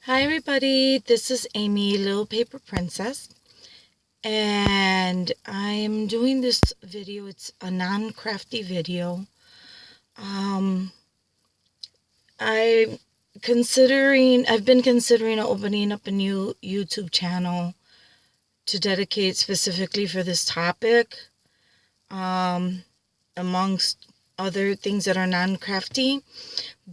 Hi everybody, this is Amy, Little Paper Princess, and I'm doing this video. It's a non-crafty video. Um, I've been considering opening up a new YouTube channel to dedicate specifically for this topic, amongst other things that are non-crafty.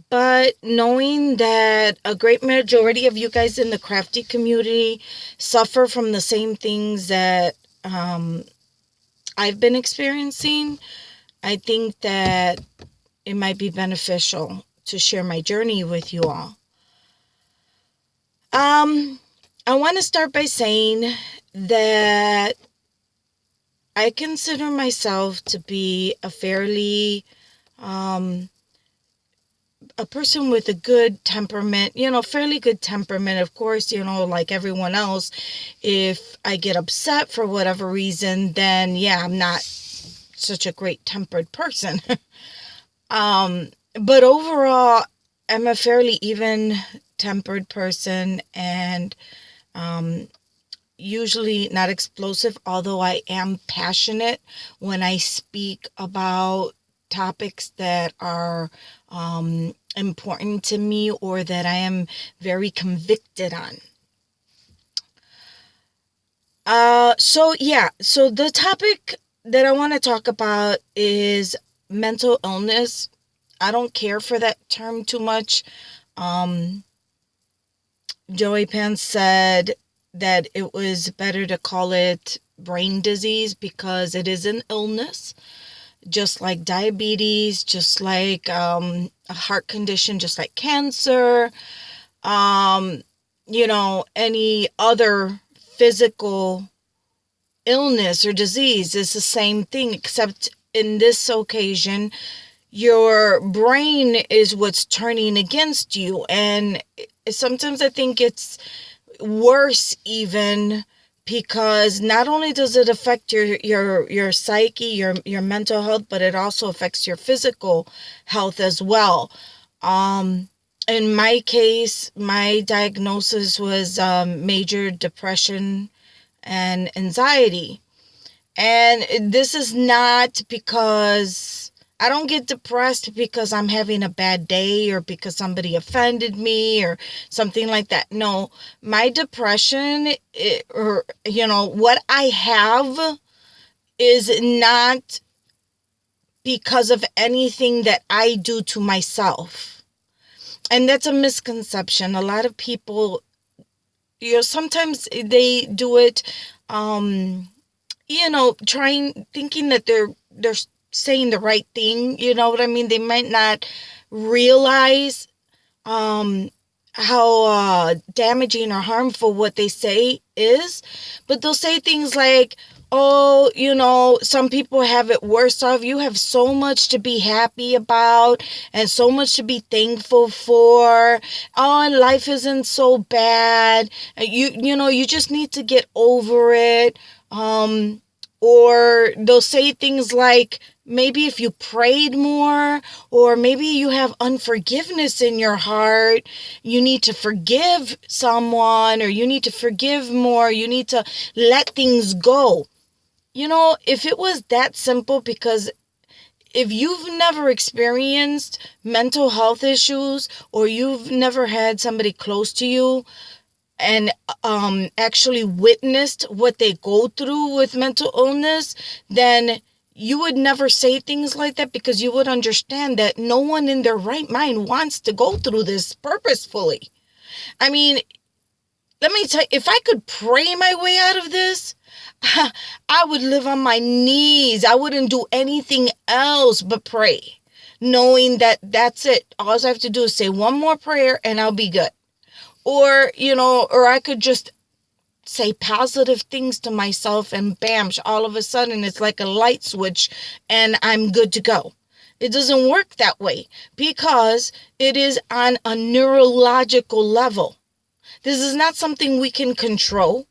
But knowing that a great majority of you guys in the crafty community suffer from the same things that I've been experiencing, I think that it might be beneficial to share my journey with you all. I want to start by saying that I consider myself to be a person with a good temperament, fairly good temperament. Of course, like everyone else, if I get upset for whatever reason, then yeah, I'm not such a great tempered person. But overall, I'm a fairly even tempered person, and usually not explosive, although I am passionate when I speak about topics that are important to me or that I am very convicted on. So the topic that I want to talk about is mental illness. I don't care for that term too much. Joey Pants said that it was better to call it brain disease because it is an illness, just like diabetes, just like a heart condition, just like cancer, any other physical illness or disease is the same thing, except in this occasion, your brain is what's turning against you. And sometimes I think it's worse even, because not only does it affect your psyche, your mental health, but it also affects your physical health as well. In my case, my diagnosis was major depression and anxiety. And this is not because I don't get depressed because I'm having a bad day or because somebody offended me or something like that. No, my depression, what I have is not because of anything that I do to myself. And that's a misconception. A lot of people, sometimes they do it, thinking that they're saying the right thing. You know what I mean? They might not realize how damaging or harmful what they say is, but they'll say things like, oh, some people have it worse off. You have so much to be happy about and so much to be thankful for. Oh, and life isn't so bad. You just need to get over it. Or they'll say things like, maybe if you prayed more, or maybe you have unforgiveness in your heart, you need to forgive someone, or you need to forgive more, you need to let things go. If it was that simple, because if you've never experienced mental health issues, or you've never had somebody close to you and actually witnessed what they go through with mental illness, then you would never say things like that, because you would understand that no one in their right mind wants to go through this purposefully. I mean, let me tell you, if I could pray my way out of this, I would live on my knees. I wouldn't do anything else but pray, knowing that that's it. All I have to do is say one more prayer and I'll be good. Or I could just say positive things to myself and bam, all of a sudden it's like a light switch and I'm good to go. It doesn't work that way, because it is on a neurological level. This is not something we can control.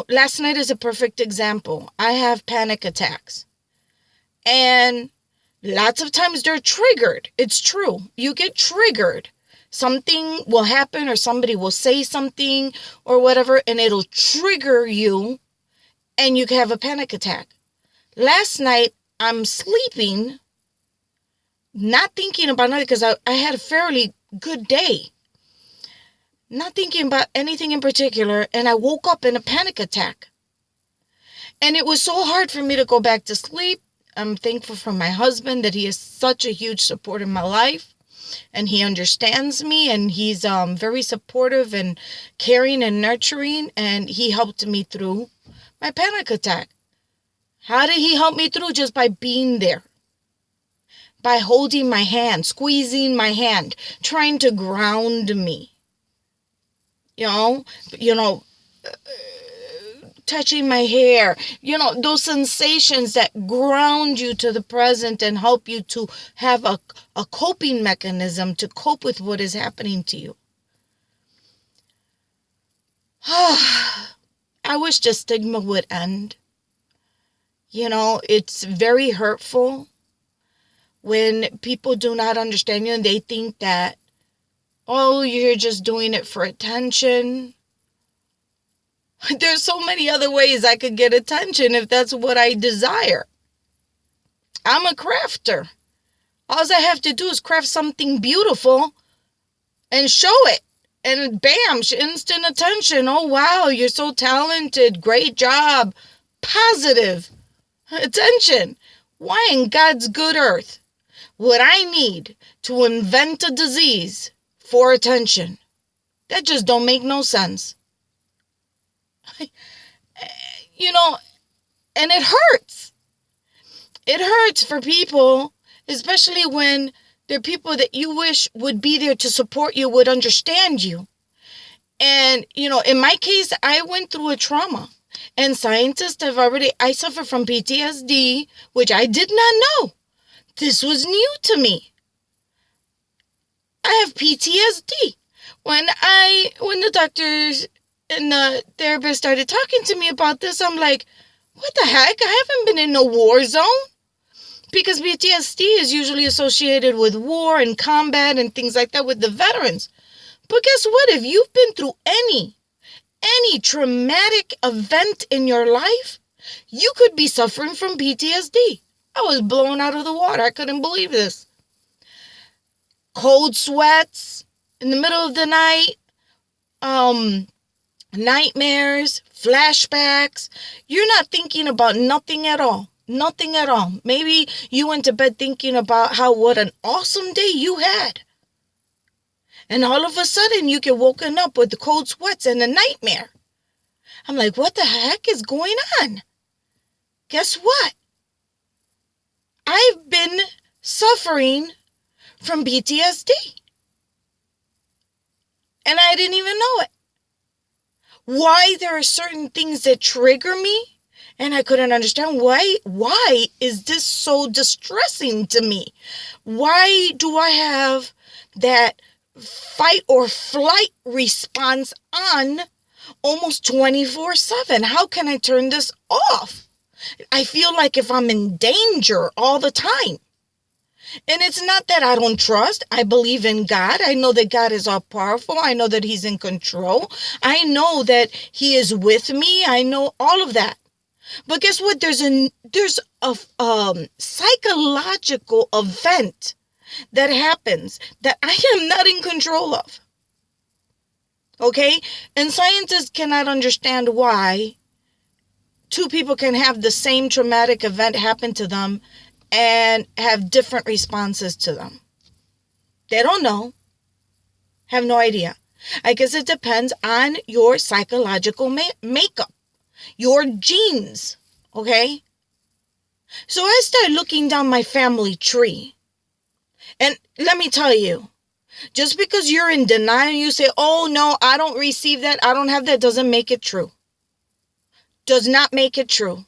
Last night is a perfect example. I have panic attacks. And lots of times they're triggered. It's true. You get triggered. something will happen or somebody will say something or whatever, and it'll trigger you and you can have a panic attack. Last night, I'm sleeping, not thinking about nothing because I had a fairly good day. Not thinking about anything in particular, and I woke up in a panic attack. And it was so hard for me to go back to sleep. I'm thankful for my husband that he is such a huge support in my life. And he understands me, and he's very supportive and caring and nurturing. And he helped me through my panic attack. How did he help me through? Just by being there. By holding my hand, squeezing my hand, trying to ground me. Touching my hair, those sensations that ground you to the present and help you to have a coping mechanism to cope with what is happening to you. I wish the stigma would end. It's very hurtful when people do not understand you and they think that, oh, you're just doing it for attention. There's so many other ways I could get attention if that's what I desire. I'm a crafter. All I have to do is craft something beautiful and show it. And bam, instant attention. Oh, wow, you're so talented. Great job. Positive attention. Why in God's good earth would I need to invent a disease for attention? That just don't make no sense. And it hurts. It hurts for people, especially when they're people that you wish would be there to support you, would understand you. And, in my case, I went through a trauma. And scientists I suffer from PTSD, which I did not know. This was new to me. I have PTSD. When the doctors and the therapist started talking to me about this, I'm like, what the heck? I haven't been in no war zone. Because PTSD is usually associated with war and combat and things like that with the veterans. But guess what? If you've been through any traumatic event in your life, you could be suffering from PTSD. I was blown out of the water. I couldn't believe this. Cold sweats in the middle of the night, nightmares, flashbacks. You're not thinking about nothing at all. Nothing at all. Maybe you went to bed thinking about what an awesome day you had. And all of a sudden you get woken up with the cold sweats and a nightmare. I'm like, what the heck is going on? Guess what? I've been suffering from PTSD. And I didn't even know it. Why there are certain things that trigger me, and I couldn't understand why is this so distressing to me? Why do I have that fight or flight response on almost 24/7? How can I turn this off? I feel like if I'm in danger all the time. And it's not that I don't trust. I believe in God. I know that God is all powerful. I know that He's in control. I know that He is with me. I know all of that. But guess what? There's a psychological event that happens that I am not in control of. Okay? And scientists cannot understand why two people can have the same traumatic event happen to them and have different responses to them. They don't know. Have no idea. I guess it depends on your psychological makeup, your genes, okay? So I started looking down my family tree. And let me tell you, just because you're in denial, you say, oh no, I don't receive that, I don't have that, doesn't make it true. Does not make it true.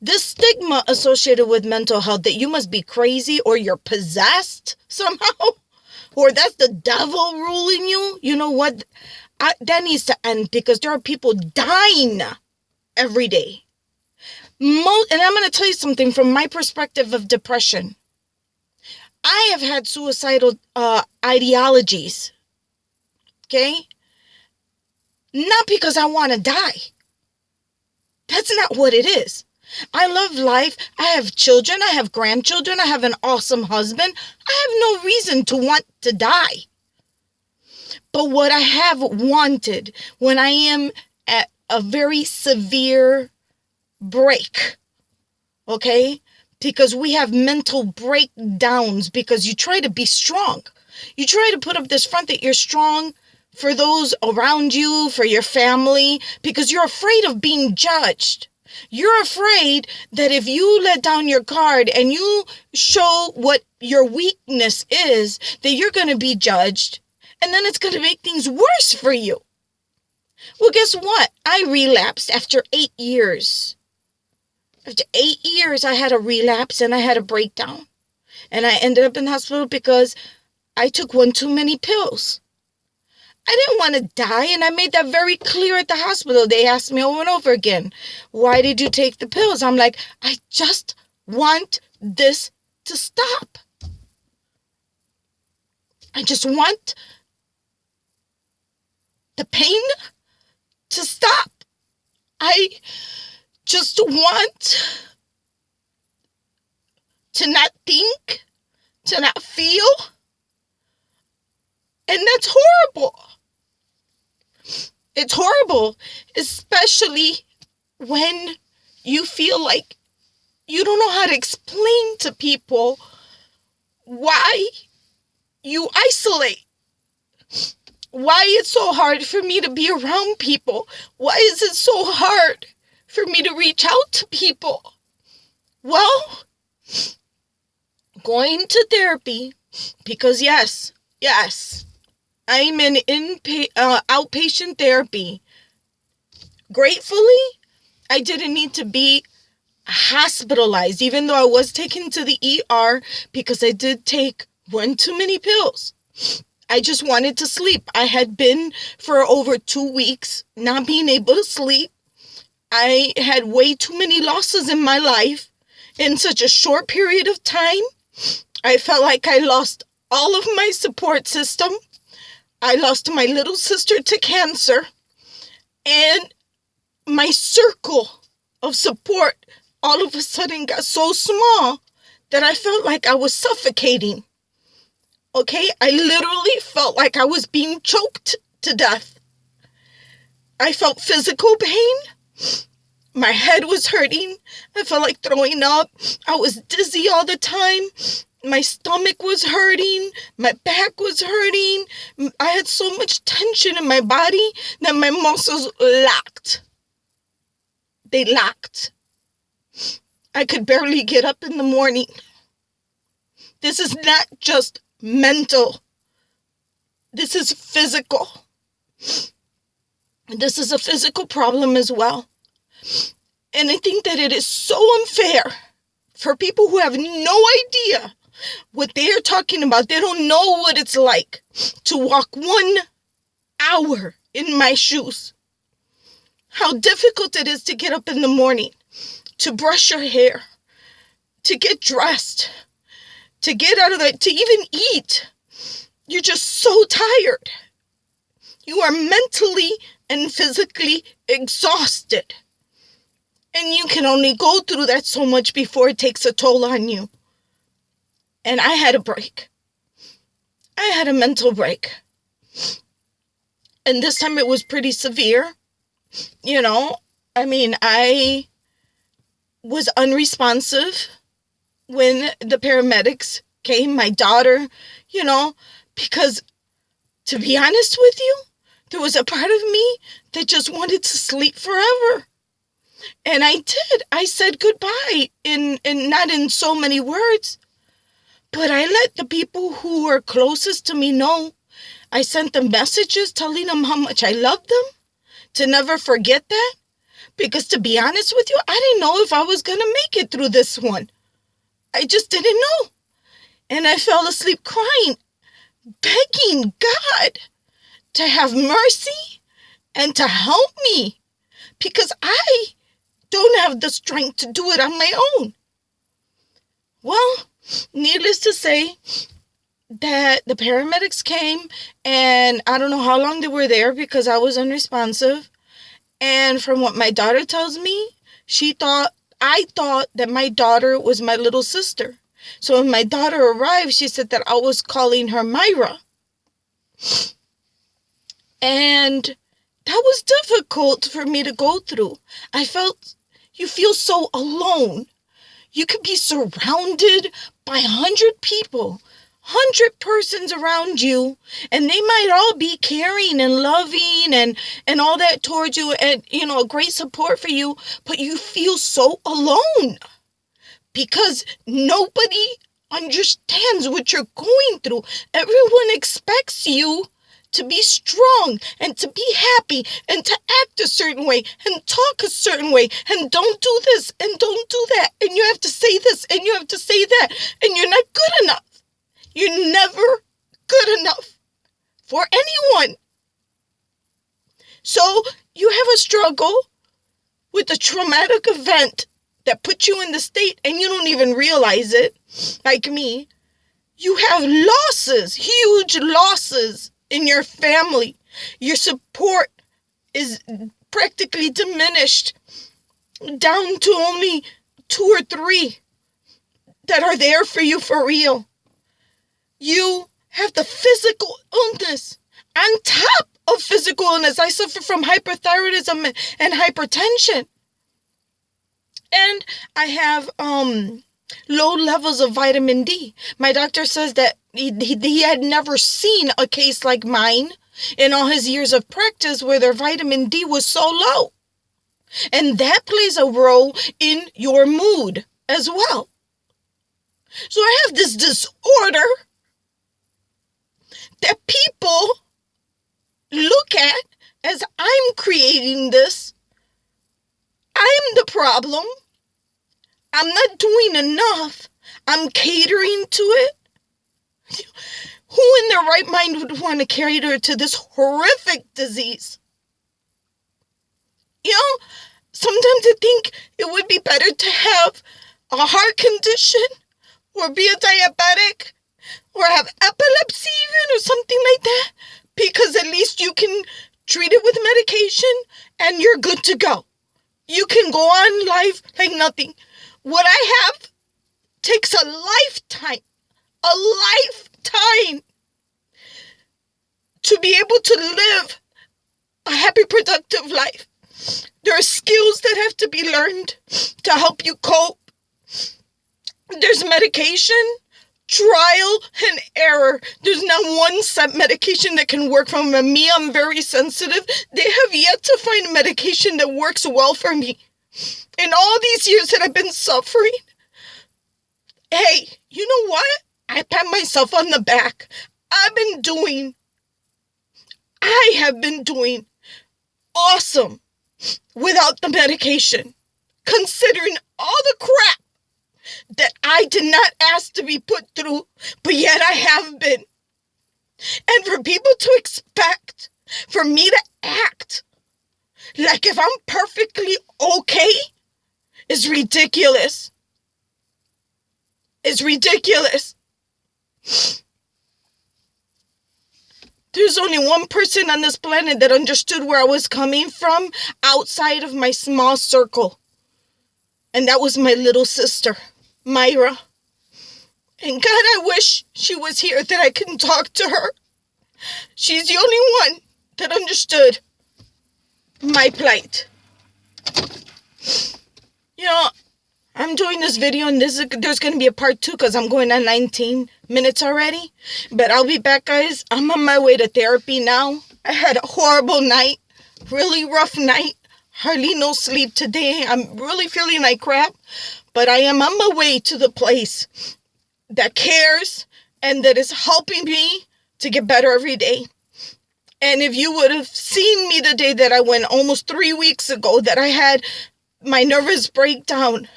This stigma associated with mental health that you must be crazy or you're possessed somehow, or that's the devil ruling you, you know what? That needs to end, because there are people dying every day. And I'm going to tell you something from my perspective of depression. I have had suicidal ideologies, okay? Not because I want to die. That's not what it is. I love life. I have children. I have grandchildren. I have an awesome husband. I have no reason to want to die. But what I have wanted when I am at a very severe break, okay? Because we have mental breakdowns because you try to be strong. You try to put up this front that you're strong for those around you, for your family, because you're afraid of being judged. You're afraid that if you let down your guard and you show what your weakness is, that you're going to be judged, and then it's going to make things worse for you. Well, guess what? I relapsed after 8 years. After 8 years, I had a relapse and I had a breakdown. And I ended up in the hospital because I took one too many pills. I didn't want to die, and I made that very clear at the hospital. They asked me over and over again, why did you take the pills? I'm like, I just want this to stop. I just want the pain to stop. I just want to not think, to not feel. And that's horrible. It's horrible, especially when you feel like you don't know how to explain to people why you isolate. Why it's so hard for me to be around people. Why is it so hard for me to reach out to people? Well, going to therapy, because yes, I'm in outpatient therapy. Gratefully, I didn't need to be hospitalized, even though I was taken to the ER because I did take one too many pills. I just wanted to sleep. I had been for over 2 weeks not being able to sleep. I had way too many losses in my life in such a short period of time. I felt like I lost all of my support system. I lost my little sister to cancer, and my circle of support all of a sudden got so small that I felt like I was suffocating. Okay, I literally felt like I was being choked to death. I felt physical pain. My head was hurting. I felt like throwing up. I was dizzy all the time. My stomach was hurting. My back was hurting. I had so much tension in my body that my muscles locked. They locked. I could barely get up in the morning. This is not just mental. This is physical. This is a physical problem as well. And I think that it is so unfair for people who have no idea what they are talking about. They don't know what it's like to walk 1 hour in my shoes. How difficult it is to get up in the morning, to brush your hair, to get dressed, to get out of the, to even eat. You're just so tired. You are mentally and physically exhausted. And you can only go through that so much before it takes a toll on you. And I had a break. I had a mental break. And this time it was pretty severe. I was unresponsive when the paramedics came. My daughter, because to be honest with you, there was a part of me that just wanted to sleep forever. And I did. I said goodbye in not in so many words, but I let the people who were closest to me know. I sent them messages telling them how much I loved them, to never forget that. Because to be honest with you, I didn't know if I was going to make it through this one. I just didn't know. And I fell asleep crying, begging God to have mercy and to help me, because I don't have the strength to do it on my own. Well, Needless to say, that the paramedics came, and I don't know how long they were there because I was unresponsive. And from what my daughter tells me, I thought that my daughter was my little sister. So when my daughter arrived, she said that I was calling her Myra. And that was difficult for me to go through. You feel so alone. You could be surrounded by 100 people, 100 persons around you, and they might all be caring and loving and all that towards you, and, great support for you, but you feel so alone because nobody understands what you're going through. Everyone expects you to be strong and to be happy and to act a certain way and talk a certain way and don't do this and don't do that and you have to say this and you have to say that and you're not good enough. You're never good enough for anyone. So you have a struggle with a traumatic event that put you in the state and you don't even realize it, like me. You have losses, huge losses in your family. Your support is practically diminished down to only 2 or 3 that are there for you for real. You have the physical illness on top of physical illness. I suffer from hyperthyroidism and hypertension. And I have low levels of vitamin D. My doctor says that he had never seen a case like mine in all his years of practice where their vitamin D was so low. And that plays a role in your mood as well. So I have this disorder that people look at as I'm creating this. I'm the problem. I'm not doing enough. I'm catering to it. Who in their right mind would want to cater to this horrific disease? Sometimes I think it would be better to have a heart condition or be a diabetic or have epilepsy even or something like that, because at least you can treat it with medication and you're good to go. You can go on life like nothing. What I have takes a lifetime to be able to live a happy, productive life. There are skills that have to be learned to help you cope. There's medication, trial, and error. There's not one set medication that can work for me. I'm very sensitive. They have yet to find a medication that works well for me. In all these years that I've been suffering, hey, you know what? I pat myself on the back. I have been doing awesome without the medication, considering all the crap that I did not ask to be put through, but yet I have been. And for people to expect for me to act like if I'm perfectly okay is ridiculous. It's ridiculous. There's only one person on this planet that understood where I was coming from outside of my small circle. And that was my little sister, Myra. And God, I wish she was here that I can talk to her. She's the only one that understood my plight. I'm doing this video and there's going to be a part 2 because I'm going on 19 minutes already. But I'll be back, guys. I'm on my way to therapy now. I had a horrible night, really rough night. Hardly no sleep today. I'm really feeling like crap. But I am on my way to the place that cares and that is helping me to get better every day. And if you would have seen me the day that I went almost 3 weeks ago, that I had my nervous breakdown,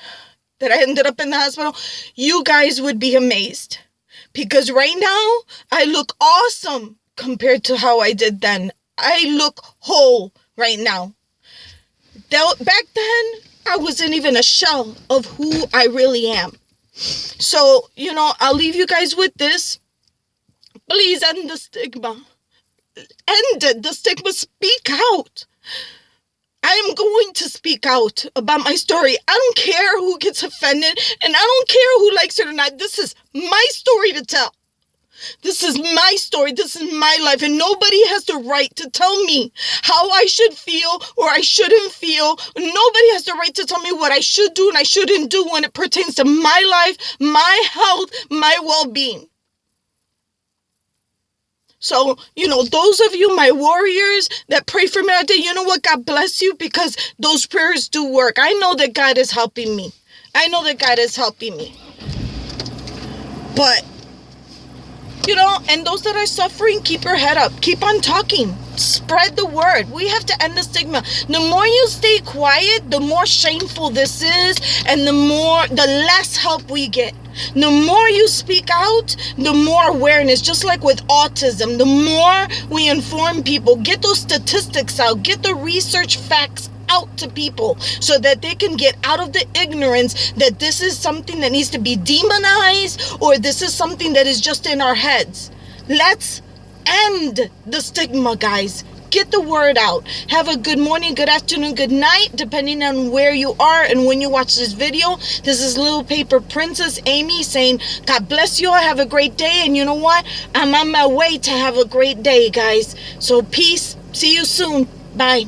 that I ended up in the hospital, you guys would be amazed. Because right now, I look awesome compared to how I did then. I look whole right now. Back then, I wasn't even a shell of who I really am. So, I'll leave you guys with this. Please end the stigma. End it. The stigma. Speak out. I am going to speak out about my story. I don't care who gets offended, and I don't care who likes it or not. This is my story to tell. This is my story. This is my life, and nobody has the right to tell me how I should feel or I shouldn't feel. Nobody has the right to tell me what I should do and I shouldn't do when it pertains to my life, my health, my well-being. So, those of you, my warriors that pray for me that day, you know what? God bless you, because those prayers do work. I know that God is helping me. But, and those that are suffering, keep your head up. Keep on talking. Spread the word. We have to end the stigma. The more you stay quiet, the more shameful this is, and the less help we get. The more you speak out, the more awareness. Just like with autism, the more we inform people, get those statistics out, get the research facts out to people so that they can get out of the ignorance that this is something that needs to be demonized, or this is something that is just in our heads. Let's end the stigma, guys. Get the word out. Have a good morning, good afternoon, good night, depending on where you are and when you watch this video. This is Little Paper Princess Amy saying, God bless you all. Have a great day. And you know what? I'm on my way to have a great day, guys. So peace. See you soon. Bye.